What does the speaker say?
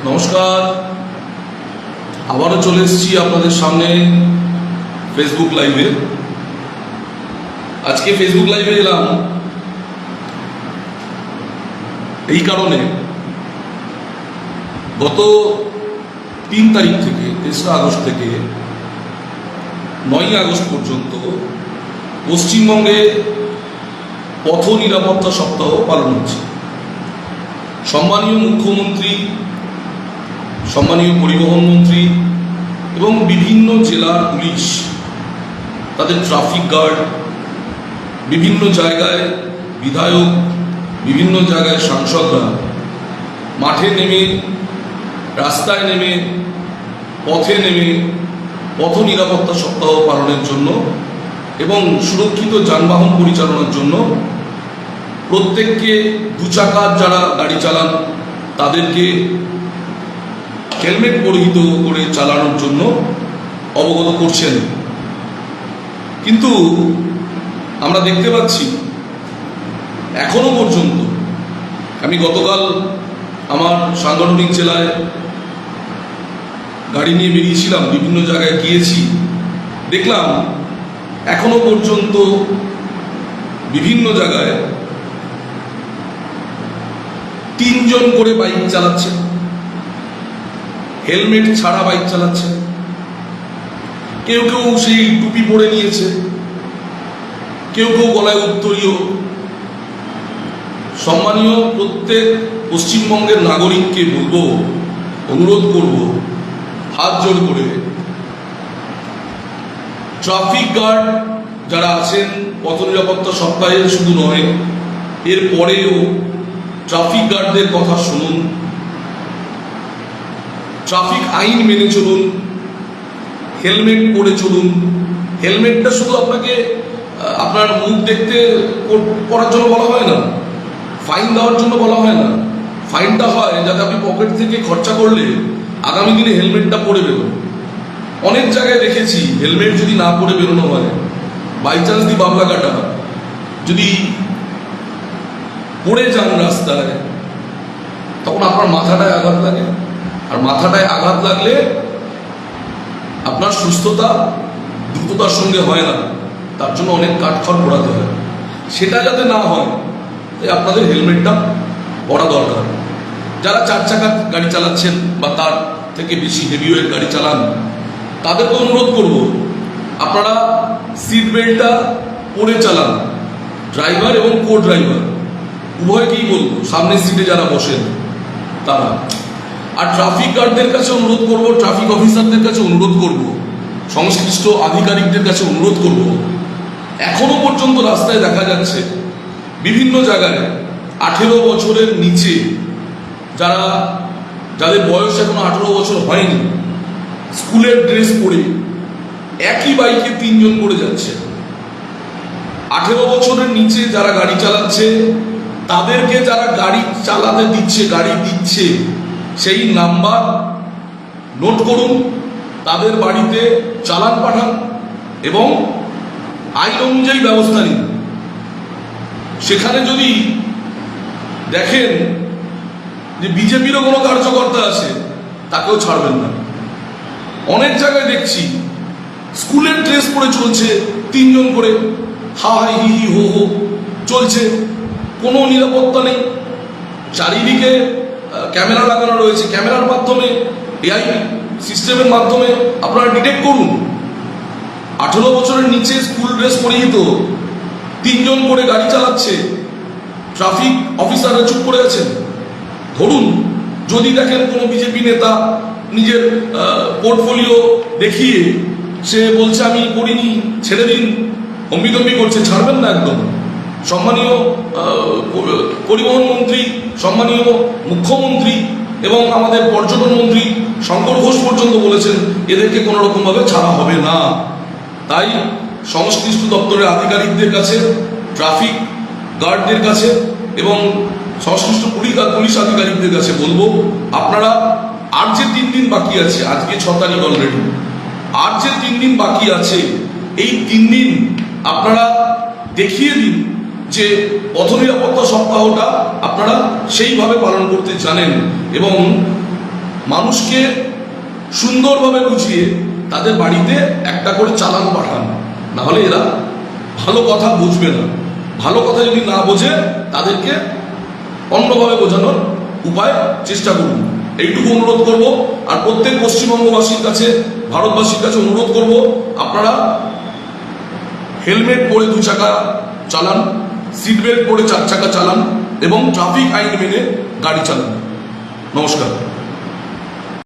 নমস্কার, আবারও চলে এসেছি আপনাদের সামনে ফেসবুক লাইভে। আজকে ফেসবুক লাইভে এলাম এই কারণে, গত 3 তারিখ থেকে 3রা আগস্ট থেকে 9ই আগস্ট পর্যন্ত পশ্চিমবঙ্গে পথ নিরাপত্তা সপ্তাহ পালন হচ্ছে। সম্মানীয় মুখ্যমন্ত্রী, সম্মানীয় পরিবহন মন্ত্রী এবং বিভিন্ন জেলার পুলিশ, তাদের ট্রাফিক গার্ড, বিভিন্ন জায়গায় বিধায়ক, বিভিন্ন জায়গায় সাংসদরা মাঠে নেমে, রাস্তায় নেমে, পথে নেমে পথ নিরাপত্তা সপ্তাহ পালনের জন্য এবং সুরক্ষিত যানবাহন পরিচালনার জন্য প্রত্যেককে, 2 চাকার যারা গাড়ি চালান তাদেরকে হেলমেট পরিহিত করে চালানোর জন্য অবগত করছেন। কিন্তু আমরা দেখতে পাচ্ছি এখনো পর্যন্ত, আমি গতকাল আমার সাংগঠনিক জেলায় গাড়ি নিয়ে বেরিয়েছিলাম, বিভিন্ন জায়গায় গিয়েছি, দেখলাম এখনো পর্যন্ত বিভিন্ন জায়গায় 3 জন করে বাইক চালাচ্ছে, হেলমেট ছাড়া বাইক চালাচ্ছে, কেউ কেউ সেই টুপি পরে নিয়েছে, কেউ কেউ গলায় উত্তরীয়। সম্মানীয় প্রত্যেক পশ্চিমবঙ্গের নাগরিককে বলবো, অনুরোধ করব হাত জোড় করে, ট্রাফিক গার্ড যারা আছেন পথ নিরাপত্তা সপ্তাহে শুধু নয়, এর পরেও ট্রাফিক গার্ডদের কথা শুনুন, ট্রাফিক আইন মেনে চলুন, হেলমেট পরে চলুন। হেলমেটটা শুধু আপনাকে আপনার মুখ দেখতে পরার জন্য বলা হয় না, ফাইন দেওয়ার জন্য বলা হয় না। ফাইনটা হয় যাতে আপনি পকেট থেকে খরচা করলে আগামী দিনে হেলমেটটা পরে বেরোন। অনেক জায়গায় দেখেছি হেলমেট যদি না পরে বেরোনো হয়, বাই চান্স দি বাবলা কাটা যদি পড়ে যান রাস্তায়, তখন আপনার মাথাটায় আঘাত লাগে, আর মাথাটায় আঘাত লাগলে আপনার সুস্থতা দ্রুততার সঙ্গে হয় না, তার জন্য অনেক কাঠখড় পোড়াতে হয়। সেটা যাতে না হয় তাই আপনাদের হেলমেটটা পরা দরকার। যারা 4 চাকার গাড়ি চালাচ্ছেন বা তার থেকে বেশি হেভিওয়েট গাড়ি চালান, তাদেরকে অনুরোধ করব আপনারা সিট বেল্টটা পরে চালান, ড্রাইভার এবং কো ড্রাইভার উভয়কেই বলবো, সামনের সিটে যারা বসেন তারা। আর ট্রাফিক গার্ডদের কাছে অনুরোধ করব, ট্রাফিক অফিসারদের কাছে অনুরোধ করব, সংশ্লিষ্ট আধিকারিকদের কাছে অনুরোধ করব, এখনো পর্যন্ত রাস্তায় দেখা যাচ্ছে বিভিন্ন জায়গায় 18 বছরের নিচে যাদের বয়স এখনো 18 বছর হয়নি, স্কুলের ড্রেস পরে একই বাইকে 3 জন করে যাচ্ছে। 18 বছরের নিচে যারা গাড়ি চালাচ্ছে, তাদেরকে যারা গাড়ি চালাতে দিচ্ছে, গাড়ি দিচ্ছে, সেই নাম্বার নোট করুন, তাদের বাড়িতে চালান পাঠান এবং আইন অনুযায়ী ব্যবস্থা নিন। সেখানে যদি দেখেন যে বিজেপিরও কোনো কার্যকর্তা আছে, তাকেও ছাড়বেন না। অনেক জায়গায় দেখছি স্কুলের ড্রেস পরে চলছে, 3 জন করে হা হাই হি হি হো হো চলছে, কোনো নিরাপত্তা নেই। চারিদিকে ক্যামেরা লাগানো রয়েছে, ক্যামেরার মাধ্যমে, এআই সিস্টেমের মাধ্যমে আপনারা ডিটেক্ট করুন। 18 বছরের নিচে স্কুল ড্রেস পরিহিত 3 জন করে গাড়ি চালাচ্ছে, ট্রাফিক অফিসাররা চুপ করে আছেন। ধরুন, যদি দেখেন কোনো বিজেপি নেতা নিজের পোর্টফোলিও দেখিয়ে সে বলছে আমি করিনি, ছেড়ে দিন, হম্বিতম্বি করছে, ছাড়বেন না একদম। সম্মানীয় পরিবহন মন্ত্রী, সম্মানীয় মুখ্যমন্ত্রী এবং আমাদের পর্যটন মন্ত্রী শঙ্কর ঘোষ পর্যন্ত বলেছেন এদেরকে কোনো রকমভাবে ছাড়া হবে না। তাই সংশ্লিষ্ট দপ্তরের আধিকারিকদের কাছে, ট্রাফিক গার্ডদের কাছে এবং সংশ্লিষ্ট পুলিশ আধিকারিকদের কাছে বলবো, আপনারা আর যে 3 দিন বাকি আছে, আজকে 6 তারিখ অলরেডি, আর যে 3 দিন বাকি আছে, এই 3 দিন আপনারা দেখিয়ে দিন যে পথ নিরাপত্তা সপ্তাহটা আপনারা সেইভাবে পালন করতে জানেন এবং মানুষকে সুন্দরভাবে বুঝিয়ে তাদের বাড়িতে একটা করে চালান পাঠান, না হলে এরা ভালো কথা বুঝবে না। ভালো কথা যদি না বোঝে তাদেরকে অন্যভাবে বোঝানোর উপায় চেষ্টা করুন, এইটুকু অনুরোধ করব। আর প্রত্যেক পশ্চিমবঙ্গবাসীর কাছে, ভারতবাসীর কাছে অনুরোধ করব, আপনারা হেলমেট পরে 2 চাকা চালান, সিট বেল্ট পরে 4 চাকা চালান এবং ট্রাফিক আইন মেনে গাড়ি চালান। নমস্কার।